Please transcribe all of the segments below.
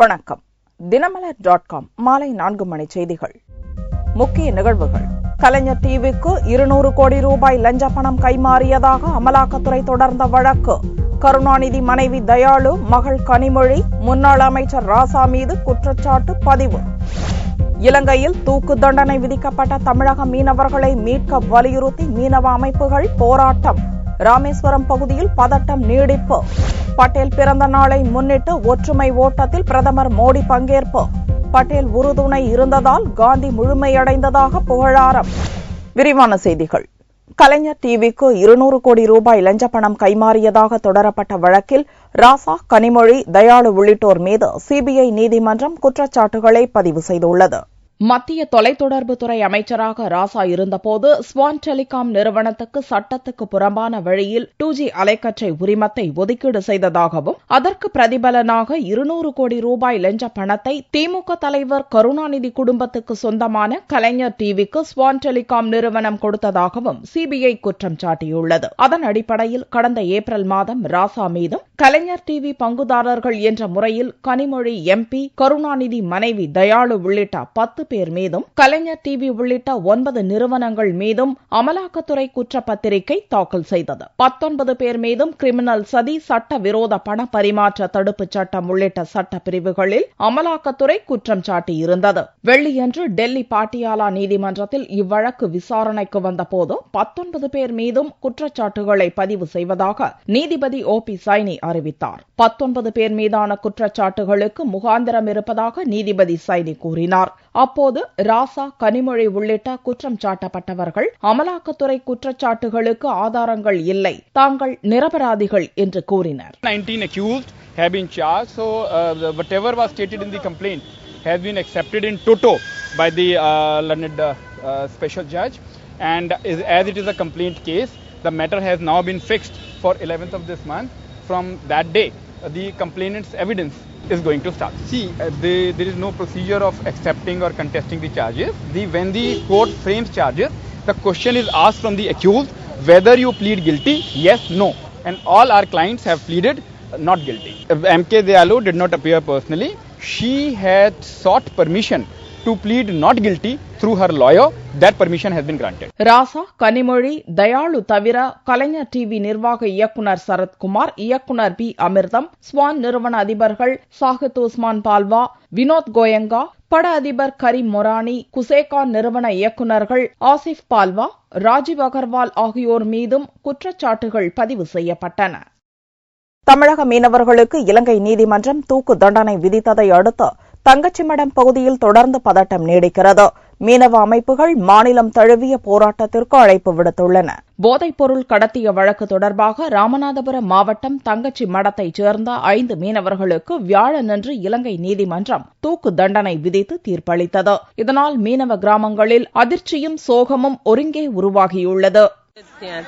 வணக்கம். தினமலர்.com மாலை 4 மணி செய்திகள். முக்கிய நிகழ்வுகள். கலைஞர் டிவிக்கு 200 கோடி ரூபாய் லஞ்ச பணம் கைமாறியதாக அமலாக்கத்துறை தொடர்ந்த வழக்கு. கருணாநிதி மனைவி தயாளு, மகள் கனிமொழி, முன்னாள் அமைச்சர் ராசா மீது குற்றச்சாட்டு பதிவு. இலங்கையில் தூக்கு தண்டனை விதிக்கப்பட்ட தமிழக மீனவர்களை மீட்க வலியுறுத்தி மீனவ அமைப்புகள் போராட்டம். ராமேஸ்வரம் பகுதியில் பதட்டம் நீடிப்பு. பட்டேல் பிறந்த நாளை முன்னிட்டு ஒற்றுமை ஓட்டத்தில் பிரதமர் மோடி பங்கேற்பு. பட்டேல் உறுதுணை இருந்ததால் காந்தி முழுமையடைந்ததாக புகழாரம். விரிவான செய்திகள். கலைஞர் டிவிக்கு 200 கோடி ரூபாய் லஞ்ச பணம் கைமாறியதாக தொடரப்பட்ட வழக்கில் ராசா, கனிமொழி, தயாளு உள்ளிட்டோர் மீது சிபிஐ நீதிமன்றம் குற்றச்சாட்டுகளை பதிவு செய்துள்ளது. மத்திய தொலைத்தொடர்புத்துறை அமைச்சராக ராசா இருந்தபோது ஸ்வான் டெலிகாம் நிறுவனத்துக்கு சட்டத்துக்கு புறம்பான வழியில் 2G அலைக்கற்றை உரிமத்தை ஒதுக்கீடு செய்ததாகவும் அதற்கு பிரதிபலனாக 200 கோடி ரூபாய் லஞ்ச பணத்தை திமுக தலைவர் கருணாநிதி குடும்பத்துக்கு சொந்தமான கலைஞர் டிவிக்கு ஸ்வான் டெலிகாம் நிறுவனம் கொடுத்ததாகவும் சிபிஐ குற்றம் சாட்டியுள்ளது. அதன் அடிப்படையில் கடந்த ஏப்ரல் மாதம் ராசா மீதும் கலைஞர் டிவி பங்குதாரர்கள் என்ற முறையில் கனிமொழி MP, கருணாநிதி மனைவி தயாளு உள்ளிட்ட 10 பேர் மீதும், கலைஞர் டிவி உள்ளிட்ட 9 நிறுவனங்கள் மீதும் அமலாக்கத்துறை குற்றப்பத்திரிகை தாக்கல் செய்தது. 19 பேர் மீதும் கிரிமினல் சதி, சட்ட விரோத பண பரிமாற்ற தடுப்பு சட்டம் உள்ளிட்ட சட்ட பிரிவுகளில் அமலாக்கத்துறை குற்றம் சாட்டியிருந்தது. வெள்ளியன்று டெல்லி பாட்டியாலா நீதிமன்றத்தில் இவ்வழக்கு விசாரணைக்கு வந்தபோது 19 பேர் மீதும் குற்றச்சாட்டுகளை பதிவு செய்வதாக நீதிபதி OP சைனி அறிவித்தார். 19 பேர் மீதான குற்றச்சாட்டுகளுக்கு முகாந்திரம் இருப்பதாக நீதிபதி சைனி கூறினார். அப்போது ராசா, கனிமொழி உள்ளிட்ட குற்றம் சாட்டப்பட்டவர்கள் அமலாக்கத்துறை குற்றச்சாட்டுகளுக்கு ஆதாரங்கள் இல்லை, தாங்கள் நிரபராதிகள் என்று கூறினர். 19 accused have been charged, so whatever was stated in the complaint has been accepted in toto by the learned special judge, and as it is a complaint case, the matter has now been fixed for 11th of this month. From that day, the complainant's evidence is going to start. See, there is no procedure of accepting or contesting the charges. When the court frames charges, the question is asked from the accused whether you plead guilty, yes, no. And all our clients have pleaded not guilty. MK Dayalu did not appear personally. She had sought permission to plead not guilty through her lawyer. That permission has been granted. ராசா, கனிமொழி, தயாளு தவிர கலைஞர் TV நிர்வாக இயக்குனர் சரத்குமார், இயக்குனர் B. அமிர்தம், Swan நிறுவன அதிபர்கள் சாகித் உஸ்மான் பால்வா, வினோத் கோயங்கா, பட அதிபர் கரீம் Morani, குசேகான் நிறுவன இயக்குநர்கள் ஆசிப் பால்வா, ராஜீவ் அகர்வால் ஆகியோர் மீதும் குற்றச்சாட்டுகள் பதிவு செய்யப்பட்டன. தமிழக மீனவர்களுக்கு இலங்கை நீதிமன்றம் தூக்கு தண்டனை விதித்ததை அடுத்து தங்கச்சிமடம் பகுதியில் தொடர்ந்து பதட்டம் நீடிக்கிறது. மீனவ அமைப்புகள் மாநிலம் தழுவிய போராட்டத்திற்கு அழைப்பு விடுத்துள்ளன. போதைப் பொருள் கடத்திய வழக்கு தொடர்பாக ராமநாதபுரம் மாவட்டம் தங்கச்சி மடத்தைச் சேர்ந்த 5 மீனவர்களுக்கு வியாழனன்று இலங்கை நீதிமன்றம் தூக்கு தண்டனை விதித்து தீர்ப்பளித்தது. இதனால் மீனவ கிராமங்களில் அதிர்ச்சியும் சோகமும் ஒருங்கே உருவாகியுள்ளது.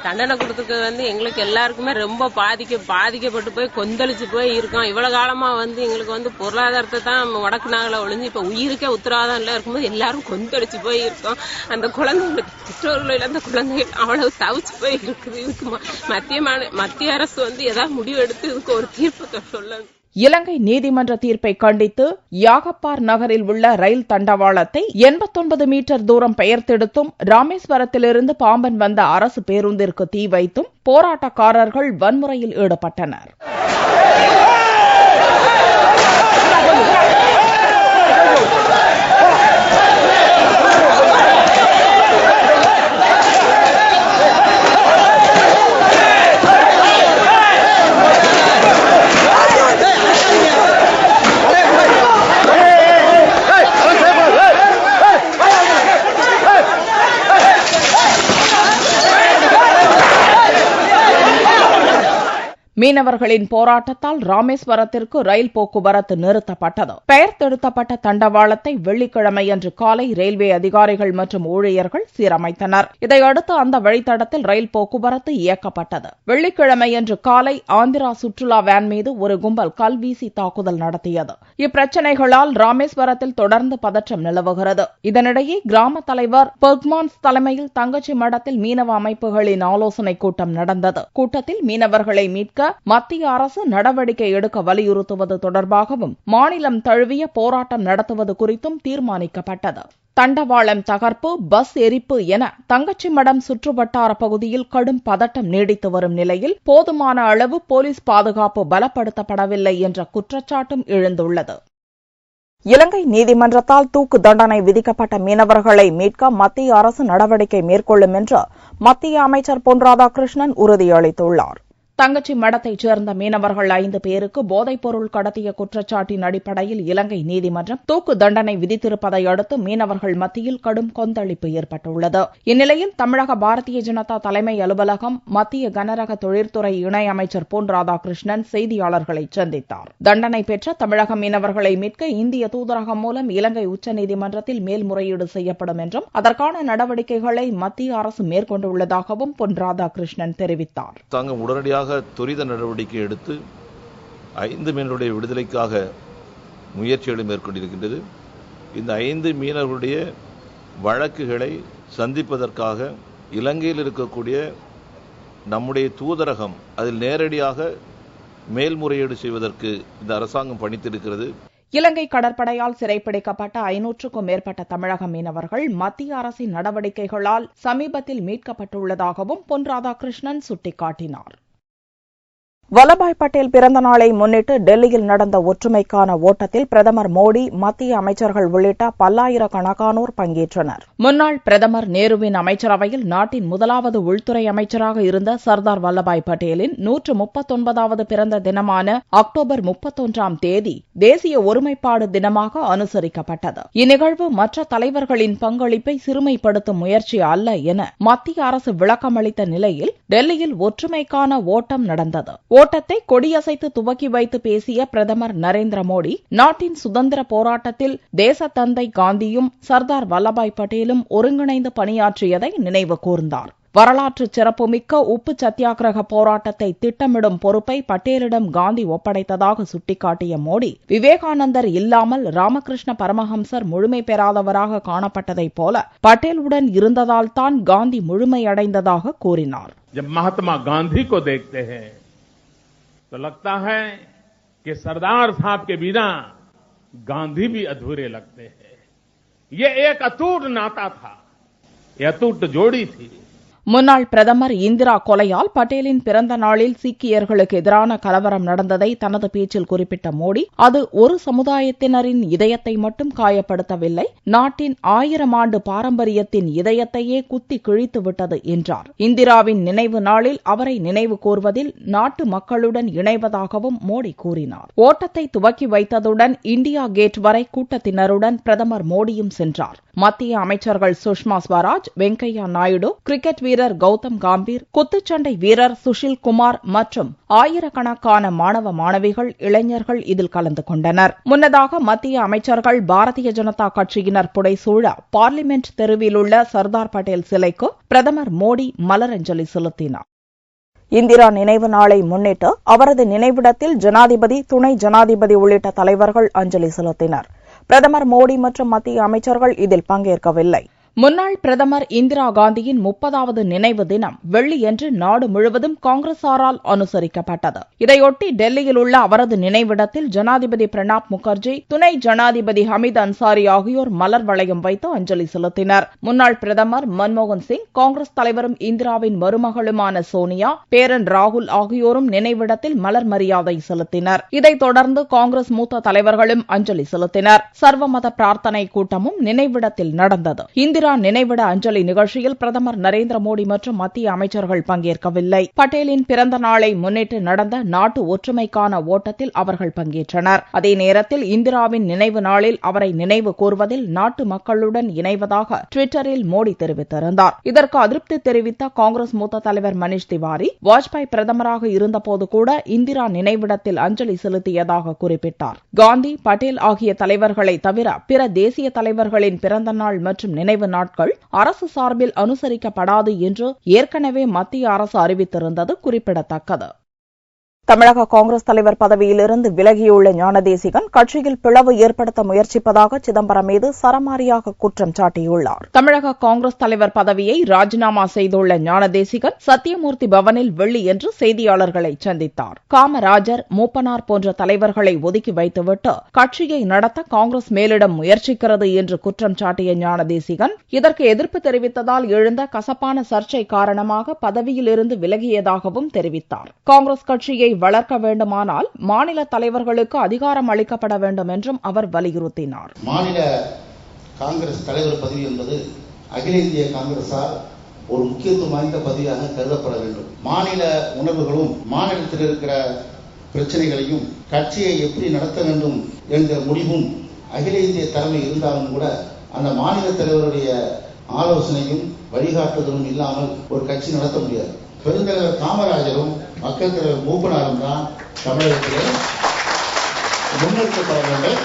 தண்டனை கொடுத்துக்கு எங்களுக்கு எல்லாருக்குமே ரொம்ப பாதிக்கப்பட்டு போய் கொந்தளிச்சு போய் இருக்கோம். இவ்வளவு காலமா எங்களுக்கு பொருளாதாரத்தை தான் முடக்குனாங்கள ஒழிஞ்சு இப்ப உயிருக்கே உத்தரவாதம் இல்ல இருக்கும்போது எல்லாரும் கொந்தளிச்சு போய் இருக்கோம். அந்த குழந்தைங்களுக்கு பெற்றோர்கள் இழந்த குழந்தைகள் அவ்வளவு தவிச்சு போய் இருக்குது. இதுக்கு மத்திய அரசு ஏதாவது முடிவு எடுத்து இதுக்கு ஒரு தீர்ப்பு சொல்லணும். இலங்கை நீதிமன்ற தீர்ப்பை கண்டித்து யாகப்பார் நகரில் உள்ள ரயில் தண்டவாளத்தை 89 மீட்டர் தூரம் பெயர்த்தெடுத்தும் ராமேஸ்வரத்திலிருந்து பாம்பன் வந்த அரசு பேருந்திற்கு தீ வைத்தும் போராட்டக்காரர்கள் வன்முறையில் ஈடுபட்டனர். மீனவர்களின் போராட்டத்தால் ராமேஸ்வரத்திற்கு ரயில் போக்குவரத்து நிறுத்தப்பட்டது. பெயர்த்தெடுக்கப்பட்ட தண்டவாளத்தை வெள்ளிக்கிழமையன்று காலை ரயில்வே அதிகாரிகள் மற்றும் ஊழியர்கள் சீரமைத்தனர். இதையடுத்து அந்த வழித்தடத்தில் ரயில் போக்குவரத்து இயக்கப்பட்டது. வெள்ளிக்கிழமையன்று காலை ஆந்திரா சுற்றுலா வேன் மீது ஒரு கும்பல் கல்வீசி தாக்குதல் நடத்தியது. இப்பிரச்சினைகளால் ராமேஸ்வரத்தில் தொடர்ந்து பதற்றம் நிலவுகிறது. இதனிடையே கிராம தலைவர் பெர்க்மான்ஸ் தலைமையில் தங்கச்சி மடத்தில் மீனவ அமைப்புகளின் ஆலோசனைக் கூட்டம் நடந்தது. கூட்டத்தில் மீனவர்களை மீட்க மத்திய அரசு நடவடிக்கை எடுக்க வலியுறுத்துவது தொடர்பாகவும் மாநிலம் தழுவிய போராட்டம் நடத்துவது குறித்தும் தீர்மானிக்கப்பட்டது. தண்டவாளம் தகர்ப்பு, பஸ் எரிப்பு என தங்கச்சிமடம் சுற்றுவட்டார பகுதியில் கடும் பதட்டம் நீடித்து வரும் நிலையில் போதுமான அளவு போலீஸ் பாதுகாப்பு பலப்படுத்தப்படவில்லை என்ற குற்றச்சாட்டும் எழுந்துள்ளது. இலங்கை நீதிமன்றத்தால் தூக்கு தண்டனை விதிக்கப்பட்ட மீனவர்களை மீட்க மத்திய அரசு நடவடிக்கை மேற்கொள்ளும் என்று மத்திய அமைச்சர் பொன் ராதாகிருஷ்ணன் உறுதியளித்துள்ளார். தங்கச்சி மடத்தைச் சேர்ந்த மீனவர்கள் 5 பேருக்கு போதைப்பொருள் கடத்திய குற்றச்சாட்டின் அடிப்படையில் இலங்கை நீதிமன்றம் தூக்கு தண்டனை விதித்திருப்பதை அடுத்து மீனவர்கள் மத்தியில் கடும் கொந்தளிப்பு ஏற்பட்டுள்ளது. இந்நிலையில் தமிழக பாரதிய ஜனதா தலைமை அலுவலகம் மத்திய கனரக தொழிற்துறை இணையமைச்சர் பொன் ராதாகிருஷ்ணன் செய்தியாளர்களை சந்தித்தார். தண்டனை பெற்ற தமிழக மீனவர்களை மீட்க இந்திய தூதரகம் மூலம் இலங்கை உச்சநீதிமன்றத்தில் மேல்முறையீடு செய்யப்படும் என்றும் அதற்கான நடவடிக்கைகளை மத்திய அரசு மேற்கொண்டுள்ளதாகவும் பொன் ராதாகிருஷ்ணன் தெரிவித்தார். துரித நடவடிக்கை எடுத்து 5 மீனவருடைய விடுதலைக்காக முயற்சிகளை மேற்கொண்டிருக்கின்றது. இந்த 5 மீனவருடைய வழக்குகளை சந்திப்பதற்காக இலங்கையில் இருக்கக்கூடிய நம்முடைய தூதரகம் அதில் நேரடியாக மேல்முறையீடு செய்வதற்கு இந்த அரசாங்கம் பணித்திருக்கிறது. இலங்கை கடற்படையால் சிறைப்பிடிக்கப்பட்ட 500க்கும் மேற்பட்ட தமிழக மீனவர்கள் மத்திய அரசின் நடவடிக்கைகளால் சமீபத்தில் மீட்கப்பட்டுள்ளதாகவும் பொன் ராதாகிருஷ்ணன் சுட்டிக்காட்டினார். வல்லபாய் பட்டேல் பிறந்த நாளை முன்னிட்டு டெல்லியில் நடந்த ஒற்றுமைக்கான ஓட்டத்தில் பிரதமர் மோடி, மத்திய அமைச்சர்கள் உள்ளிட்ட பல்லாயிரக்கணக்கானோர் பங்கேற்றனர். முன்னாள் பிரதமர் நேருவின் அமைச்சரவையில் நாட்டின் முதலாவது உள்துறை அமைச்சராக இருந்த சர்தார் வல்லபாய் பட்டேலின் 139வது பிறந்த தினமான அக்டோபர் 31ஆம் தேதி தேசிய ஒருமைப்பாடு தினமாக அனுசரிக்கப்பட்டது. இந்நிகழ்வு மற்ற தலைவர்களின் பங்களிப்பை சிறுமைப்படுத்தும் முயற்சி அல்ல என மத்திய அரசு விளக்கமளித்த நிலையில் டெல்லியில் ஒற்றுமைக்கான ஓட்டம் நடந்தது. ஓட்டத்தை கொடியசைத்து துவக்கி வைத்து பேசிய பிரதமர் நரேந்திர மோடி, நாட்டின் சுதந்திர போராட்டத்தில் தேசத்தந்தை காந்தியும் சர்தார் வல்லபாய் பட்டேலும் ஒருங்கிணைந்து பணியாற்றியதை நினைவு கூர்ந்தார். வரலாற்று சிறப்புமிக்க உப்பு சத்தியாகிரக போராட்டத்தை திட்டமிடும் பொறுப்பை பட்டேலிடம் காந்தி ஒப்படைத்ததாக சுட்டிக்காட்டிய மோடி, விவேகானந்தர் இல்லாமல் ராமகிருஷ்ண பரமஹம்சர் முழுமை பெறாதவராக காணப்பட்டதைப் போல பட்டேலுடன் இருந்ததால் தான் காந்தி முழுமையடைந்ததாக கூறினார். மகாத்மா காந்தி को देखते हैं तो लगता है कि सरदार साहब के बिना गांधी भी अधूरे लगते हैं. ये एक अटूट नाता था, ये अटूट जोड़ी थी. முன்னாள் பிரதமர் இந்திரா கொலையால் பட்டேலின் பிறந்த நாளில் சீக்கியர்களுக்கு எதிரான கலவரம் நடந்ததை தனது பேச்சில் குறிப்பிட்ட மோடி, அது ஒரு சமுதாயத்தினரின் இதயத்தை மட்டும் காயப்படுத்தவில்லை, நாட்டின் 1000 ஆண்டு பாரம்பரியத்தின் இதயத்தையே குத்தி கிழித்து விட்டது என்றார். இந்திராவின் நினைவு நாளில் அவரை நினைவு கூர்வதில் நாட்டு மக்களுடன் இணைவதாகவும் மோடி கூறினார். ஓட்டத்தை துவக்கி வைத்ததுடன் இந்தியா கேட் வரை கூட்டத்தினருடன் பிரதமர் மோடியும் சென்றார். மத்திய அமைச்சர்கள் சுஷ்மா ஸ்வராஜ், வெங்கையா நாயுடு, கிரிக்கெட் வீரர் கௌதம் காம்பீர், குத்துச்சண்டை வீரர் சுஷில் குமார் மற்றும் ஆயிரக்கணக்கான மாணவ மாணவிகள், இளைஞர்கள் இதில் கலந்து கொண்டனர். முன்னதாக மத்திய அமைச்சர்கள் பாரதிய ஜனதா கட்சியினர் புடைசூழ பார்லிமென்ட் தெருவில் உள்ள சர்தார் பட்டேல் சிலைக்கு பிரதமர் மோடி மலரஞ்சலி செலுத்தினார். இந்திரா நினைவு நாளை முன்னிட்டு அவரது நினைவிடத்தில் ஜனாதிபதி, துணை ஜனாதிபதி உள்ளிட்ட தலைவர்கள் அஞ்சலி செலுத்தினர். பிரதமர் மோடி மற்றும் மத்திய அமைச்சர்கள் இதில் பங்கேற்கவில்லை. முன்னாள் பிரதமர் இந்திரா காந்தியின் 30வது நினைவு தினம் வெள்ளியன்று நாடு முழுவதும் காங்கிரசாரால் அனுசரிக்கப்பட்டது. இதையொட்டி டெல்லியில் உள்ள அவரது நினைவிடத்தில் ஜனாதிபதி பிரணாப் முகர்ஜி, துணை ஜனாதிபதி ஹமீத் அன்சாரி ஆகியோர் மலர் வளையம் வைத்து அஞ்சலி செலுத்தினர். முன்னாள் பிரதமர் மன்மோகன் சிங், காங்கிரஸ் தலைவரும் இந்திராவின் மருமகளுமான சோனியா, பேரன் ராகுல் ஆகியோரும் நினைவிடத்தில் மலர் மரியாதை செலுத்தினர். இதைத் தொடர்ந்து காங்கிரஸ் மூத்த தலைவர்களும் அஞ்சலி செலுத்தினர். சர்வமத பிரார்த்தனை கூட்டமும் நினைவிடத்தில் நடந்தது. இந்திரா நினைவிட அஞ்சலி நிகழ்ச்சியில் பிரதமர் நரேந்திர மோடி மற்றும் மத்திய அமைச்சர்கள் பங்கேற்கவில்லை. பட்டேலின் பிறந்த நாளை முன்னிட்டு நடந்த நாட்டு ஒற்றுமைக்கான ஓட்டத்தில் அவர்கள் பங்கேற்றனர். அதே நேரத்தில் இந்திராவின் நினைவு நாளில் அவரை நினைவு கூர்வதில் நாட்டு மக்களுடன் இணைவதாக டுவிட்டரில் மோடி தெரிவித்திருந்தார். இதற்கு அதிருப்தி தெரிவித்த காங்கிரஸ் மூத்த தலைவர் மனிஷ் திவாரி, வாஜ்பாய் பிரதமராக இருந்தபோது கூட இந்திரா நினைவிடத்தில் அஞ்சலி செலுத்தியதாக குறிப்பிட்டார். காந்தி, பட்டேல் ஆகிய தலைவர்களை தவிர பிற தேசிய தலைவர்களின் பிறந்த நாள் மற்றும் நினைவு நாட்கள் அரசு சார்பில் அனுசரிக்கப்படாது என்று ஏற்கனவே மத்திய அரசு அறிவித்திருந்தது குறிப்பிடத்தக்கது. தமிழக காங்கிரஸ் தலைவர் பதவியிலிருந்து விலகியுள்ள ஞானதேசிகன் கட்சியில் பிளவு ஏற்படுத்த முயற்சிப்பதாக சிதம்பரம் மீது சரமாரியாக குற்றம் சாட்டியுள்ளார். தமிழக காங்கிரஸ் தலைவர் பதவியை ராஜினாமா செய்துள்ள ஞானதேசிகன் சத்தியமூர்த்தி பவனில் வெள்ளியன்று செய்தியாளர்களை சந்தித்தார். காமராஜர், மூப்பனார் போன்ற தலைவர்களை ஒதுக்கி வைத்துவிட்டு கட்சியை நடத்த காங்கிரஸ் மேலிடம் முயற்சிக்கிறது என்று குற்றம் சாட்டிய ஞானதேசிகன் இதற்கு எதிர்ப்பு தெரிவித்ததால் எழுந்த கசப்பான சர்ச்சை காரணமாக பதவியிலிருந்து விலகியதாகவும் தெரிவித்தார். காங்கிரஸ் கட்சியை வளர்க்க வேண்டுமானால் மாநில தலைவர்களுக்கு அதிகாரம் அளிக்கப்பட வேண்டும் என்றும் அவர் வலியுறுத்தினார். மாநில காங்கிரஸ் தலைவர் பதவி என்பது அகில இந்திய காங்கிரசால் ஒரு முக்கியத்துவம் வாய்ந்த பதவியாக கருதப்பட வேண்டும். மாநில உணர்வுகளும் மாநிலத்தில் இருக்கிற பிரச்சனைகளையும் கட்சியை எப்படி நடத்த வேண்டும் என்ற முடிவும் அகில இந்திய தலைமை இருந்தாலும் கூட அந்த மாநில தலைவருடைய ஆலோசனையும் வழிகாட்டுதலும் இல்லாமல் ஒரு கட்சி நடத்த முடியாது. பெருந்தலைவர் காமராஜரும் மக்கள் தலைவர் மூப்பனாரும் தான் தமிழகத்திலே முன்னிறுத்தப்பட வேண்டும்.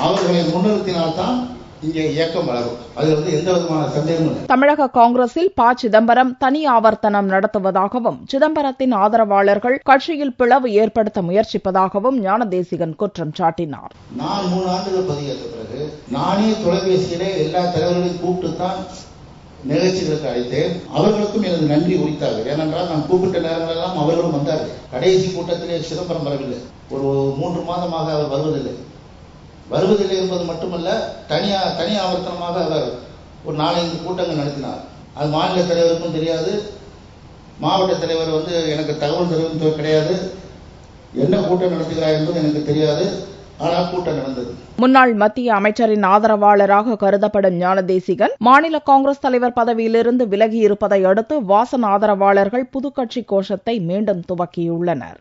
அவர்களை முன்னிறுத்தினால்தான் இங்கே இயக்கம் வளரும். அதில் எந்த விதமான சந்தேகமும் இல்லை. தமிழக காங்கிரஸில் ப. சிதம்பரம் தனி ஆவர்த்தனம் நடத்துவதாகவும் சிதம்பரத்தின் ஆதரவாளர்கள் கட்சியில் பிளவு ஏற்படுத்த முயற்சிப்பதாகவும் ஞானதேசிகன் குற்றம் சாட்டினார். நான் 3 ஆண்டுகள் பதவியேற்ற பிறகு நானே தொலைபேசியிலே எல்லா தலைவர்களையும் கூப்பிட்டுத்தான் நிகழ்ச்சிகளுக்கு அழைத்தேன். அவர்களுக்கும் எனது நன்றி உரித்தார்கள். ஏனென்றால் நான் கூப்பிட்ட நேரங்களெல்லாம் அவர்களும் வந்தார்கள். கடைசி கூட்டத்திலே சிதம்பரம் வரவில்லை. ஒரு 3 மாதமாக அவர் வருவதில்லை என்பது மட்டுமல்ல, தனி ஆவர்த்தனமாக அவர் ஒரு 4-5 கூட்டங்கள் நடத்தினார். அது மாநில தலைவருக்கும் தெரியாது, மாவட்ட தலைவர் எனக்கு தகவல் தெரிவித்தது கிடையாது. என்ன கூட்டம் நடத்துகிறார் என்பது எனக்கு தெரியாது. ஆனால் கூட்டம் நடந்தது. முன்னாள் மத்திய அமைச்சரின் ஆதரவாளராக கருதப்படும் ஞானதேசிகன் மாநில காங்கிரஸ் தலைவர் பதவியிலிருந்து விலகியிருப்பதை அடுத்து வாசன் ஆதரவாளர்கள் புதுக்கட்சி கோஷத்தை மீண்டும் துவக்கியுள்ளனர்.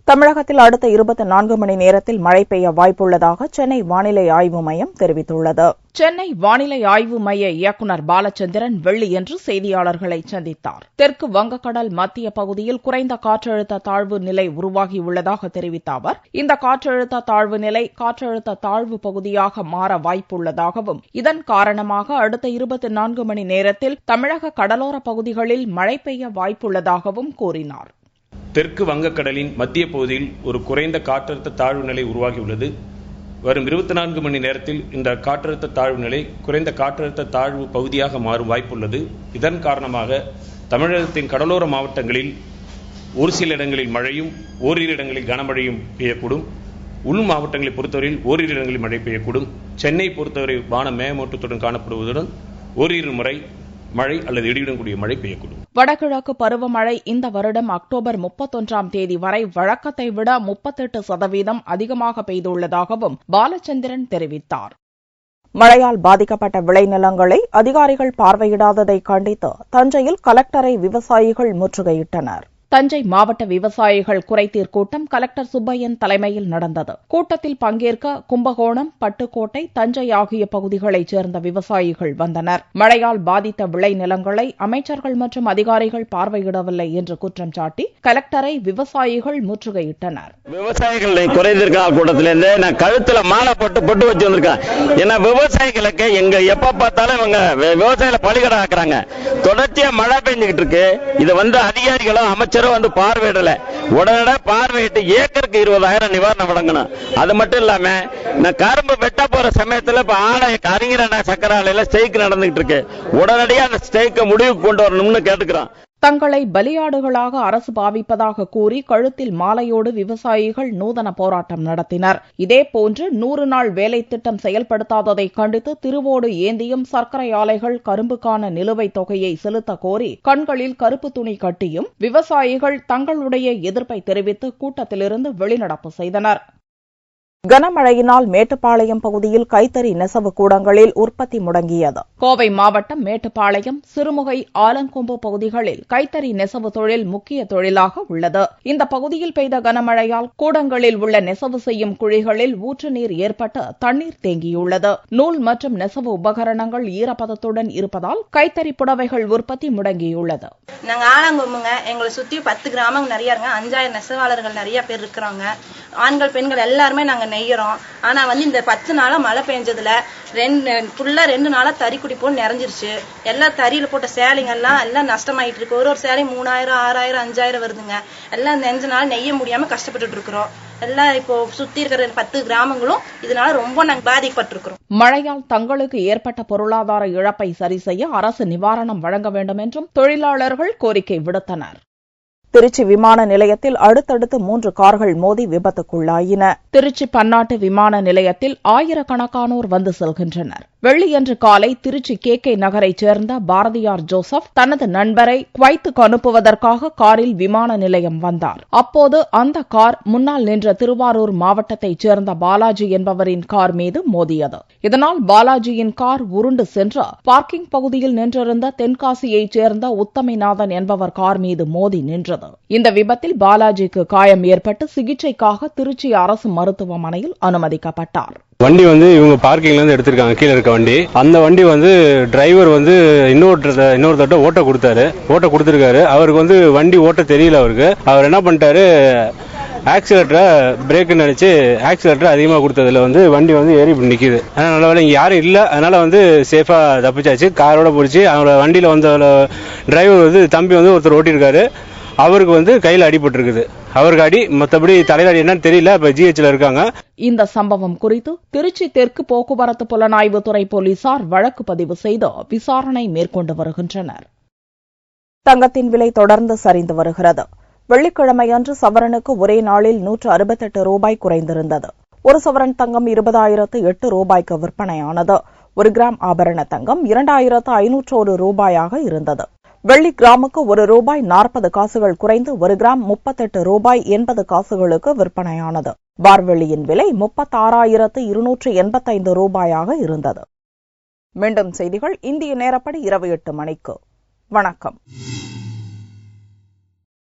தமிழகத்தில் அடுத்த 24 மணி நேரத்தில் மழை பெய்ய வாய்ப்புள்ளதாக சென்னை வானிலை ஆய்வு மையம் தெரிவித்துள்ளது. சென்னை வானிலை ஆய்வு மைய இயக்குநர் பாலச்சந்திரன் வெள்ளியன்று செய்தியாளர்களை சந்தித்தார். தெற்கு வங்கக்கடல் மத்திய பகுதியில் குறைந்த காற்றழுத்த தாழ்வு நிலை உருவாகியுள்ளதாக தெரிவித்த அவர், இந்த காற்றழுத்த தாழ்வு நிலை காற்றழுத்த தாழ்வு பகுதியாக மாற வாய்ப்புள்ளதாகவும் இதன் காரணமாக அடுத்த 24 மணி நேரத்தில் தமிழக கடலோர பகுதிகளில் மழை பெய்ய வாய்ப்புள்ளதாகவும் கூறினார். தெற்கு வங்கக்கடலின் மத்திய பகுதியில் ஒரு குறைந்த காற்றழுத்த தாழ்வு நிலை உருவாகியுள்ளது. வரும் 24 மணி நேரத்தில் இந்த காற்றழுத்த தாழ்வு நிலை குறைந்த காற்றழுத்த தாழ்வு பகுதியாக மாறும் வாய்ப்புள்ளது. இதன் காரணமாக தமிழகத்தின் கடலோர மாவட்டங்களில் ஒரு சில இடங்களில் மழையும் ஓரிரு இடங்களில் கனமழையும் பெய்யக்கூடும். உள் மாவட்டங்களை பொறுத்தவரையில் ஓரிரு இடங்களில் மழை பெய்யக்கூடும். சென்னை பொறுத்தவரை வானம் மேகமூட்டத்துடன் காணப்படுவதுடன் ஓரிரு முறை மழை அல்லது இடியுடன் கூடிய மழை பெய்யக்கூடும். வடகிழக்கு பருவமழை இந்த வருடம் அக்டோபர் 31ஆம் தேதி வரை வழக்கத்தை விட 38% அதிகமாக பெய்துள்ளதாகவும் பாலச்சந்திரன் தெரிவித்தார். மழையால் பாதிக்கப்பட்ட விளைநிலங்களை அதிகாரிகள் பார்வையிடாததை கண்டித்து தஞ்சையில் கலெக்டரை விவசாயிகள் முற்றுகையிட்டனர். தஞ்சை மாவட்ட விவசாயிகள் குறைதீர் கூட்டம் கலெக்டர் சுப்பையன் தலைமையில் நடந்தது. கூட்டத்தில் பங்கேற்க கும்பகோணம், பட்டுக்கோட்டை, தஞ்சை ஆகிய பகுதிகளைச் சேர்ந்த விவசாயிகள் வந்தனர். மழையால் பாதித்த விளைநிலங்களை அமைச்சர்கள் மற்றும் அதிகாரிகள் பார்வையிடவில்லை என்று குற்றம் சாட்டி கலெக்டரை விவசாயிகள் முற்றுகையிட்டனர். விவசாயிகள் குறைதீர் கூட்டத்திலிருந்து நான் கழுத்துல மாலை போட்டு வச்சு வந்திருக்கேன். ஏன்னா விவசாயிகளுக்கு எங்க எப்ப பார்த்தாலும் இவங்க விவசாயிகளை பலிகடை ஆக்குறாங்க. தொடர்ச்சியா மழை பெஞ்சுக்கிட்டு இருக்கு. இதை அதிகாரிகளும் அமைச்சரும் பார்வையிடல. உடனே பார்வையிட்டு ஏக்கருக்கு 20,000 நிவாரணம் வழங்கணும். அது மட்டும் இல்லாம நான் கரும்பு வெட்ட போற சமயத்துல இப்ப அறிஞர் சக்கர ஆலையில ஸ்ட்ரைக் நடந்துகிட்டு இருக்கு. உடனடியாக அந்த ஸ்ட்ரைக்கை முடிவுக்கு கொண்டு வரணும்னு கேட்டுக்கிறோம். தங்களை பலியாடுகளாக அரசு பாவிப்பதாக கூறி கழுத்தில் மாலையோடு விவசாயிகள் நூதன போராட்டம் நடத்தினர். இதேபோன்று 100 நாள் வேலை திட்டம் செயல்படுத்தாததை கண்டித்து திருவோடு ஏந்தியும் சர்க்கரை ஆலைகள் கரும்புக்கான நிலுவைத் தொகையை செலுத்த கோரி கண்களில் கருப்பு துணி கட்டியும் விவசாயிகள் தங்களுடைய எதிர்ப்பை தெரிவித்து கூட்டத்திலிருந்து வெளிநடப்பு செய்தனர். கனமழையினால் மேட்டுப்பாளையம் பகுதியில் கைத்தறி நெசவு கூடங்களில் உற்பத்தி முடங்கியது. கோவை மாவட்டம் மேட்டுப்பாளையம், சிறுமுகை, ஆலங்கொம்பு பகுதிகளில் கைத்தறி நெசவு தொழில் முக்கிய தொழிலாக உள்ளது. இந்த பகுதியில் பெய்த கனமழையால் கூடங்களில் உள்ள நெசவு செய்யும் குழிகளில் ஊற்று நீர் ஏற்பட்டு தண்ணீர் தேங்கியுள்ளது. நூல் மற்றும் நெசவு உபகரணங்கள் ஈரப்பதத்துடன் இருப்பதால் கைத்தறி புடவைகள் உற்பத்தி முடங்கியுள்ளது. நாங்க ஆலங்கொம்புங்க, எங்களை சுத்தி 10 கிராமங்கள் நிறைய இருங்க. 5000 நெசவாளர்கள் நிறைய பேர் இருக்கிறாங்க. ஆண்கள் பெண்கள் எல்லாருமே நாங்க நெய்யறோம். ஆனா இந்த 10 நாளா மழை பெஞ்சதுல ஃபுல்லா 2 நாளா தறி குடி போட்டு நிறைஞ்சிருச்சு. எல்லா தறியில போட்ட சேலைங்க எல்லாம் நஷ்டமாயிட்டு இருக்கு. ஒரு சேலை 3000, 6000, 5000 வருதுங்க. எல்லாம் நெஞ்சனால நெய்ய முடியாம கஷ்டப்பட்டு இருக்கிறோம். எல்லாம் இப்போ சுத்தி இருக்கிற 10 கிராமங்களும் இதனால ரொம்ப நாங்க பாதிக்கப்பட்டிருக்கிறோம். மழையால் தங்களுக்கு ஏற்பட்ட பொருளாதார இழப்பை சரி செய்ய அரசு நிவாரணம் வழங்க வேண்டும் என்றும் தொழிலாளர்கள் கோரிக்கை விடுத்தனர். திருச்சி விமான நிலையத்தில் அடுத்தடுத்து 3 கார்கள் மோதி விபத்துக்குள்ளாயின. திருச்சி பன்னாட்டு விமான நிலையத்தில் ஆயிரக்கணக்கானோர் வந்து செல்கின்றனர். வெள்ளியன்று காலை திருச்சி KK நகரைச் சேர்ந்த பாரதியார் ஜோசப் தனது நண்பரை குவைத்துக்கு அனுப்புவதற்காக காரில் விமான நிலையம் வந்தார். அப்போது அந்த கார் முன்னால் நின்ற திருவாரூர் மாவட்டத்தைச் சேர்ந்த பாலாஜி என்பவரின் கார் மீது மோதியது. இதனால் பாலாஜியின் கார் உருண்டு சென்று பார்க்கிங் பகுதியில் நின்றிருந்த தென்காசியைச் சேர்ந்த உத்தமிநாதன் என்பவர் கார் மீது மோதி நின்றது. இந்த விபத்தில் பாலாஜிக்கு காயம் ஏற்பட்டு சிகிச்சைக்காக திருச்சி அரசு மருத்துவமனையில் அனுமதிக்கப்பட்டார். வண்டி இவங்க பார்க்கிங்ல இருந்து எடுத்திருக்காங்க, கீழே இருக்க வண்டி. அந்த வண்டி டிரைவர் இன்னொருத்தட்ட ஓட்ட கொடுத்திருக்காரு. அவருக்கு வண்டி ஓட்ட தெரியல. அவர் என்ன பண்ணிட்டாரு, ஆக்சிலேட்டரை பிரேக் நினைச்சு ஆக்சிலேட்டர் அதிகமா கொடுத்ததுல வண்டி ஏறி நிக்குது. நல்ல வேலை இங்க யாரும் இல்ல, அதனால சேஃபா தப்பிச்சாச்சு. காரோட போச்சு. அவரோட வண்டியில வந்த டிரைவர் தம்பி ஒருத்தர் ஓட்டிருக்காரு. அவருக்கு கையில அடிபட்டு இருக்குது. அவருக்கு அடி, மற்றபடி தலையில என்னன்னு தெரியல. இப்ப GHல இருக்காங்க. இந்த சம்பவம் குறித்து திருச்சி தெற்கு போக்குவரத்து புலனாய்வுத்துறை போலீசார் வழக்கு பதிவு செய்து விசாரணை மேற்கொண்டு வருகின்றனர். தங்கத்தின் விலை தொடர்ந்து சரிந்து வருகிறது. வெள்ளிக்கிழமையன்று சவரனுக்கு ஒரே நாளில் 168 ரூபாய் குறைந்திருந்தது. ஒரு சவரன் தங்கம் 20,008 ரூபாய்க்கு விற்பனையானது. 1 கிராம் ஆபரண தங்கம் 2,501 ரூபாயாக இருந்தது. வெள்ளி கிராமுக்கு 1 ரூபாய் 40 காசுகள் குறைந்து 1 கிராம் 38 ரூபாய் 80 காசுகளுக்கு விற்பனையானது. பார்வெள்ளியின் விலை 36,285 ரூபாயாக இருந்தது. மீண்டும் செய்திகள் இந்திய நேரப்படி இரவு 8 மணிக்கு. வணக்கம்.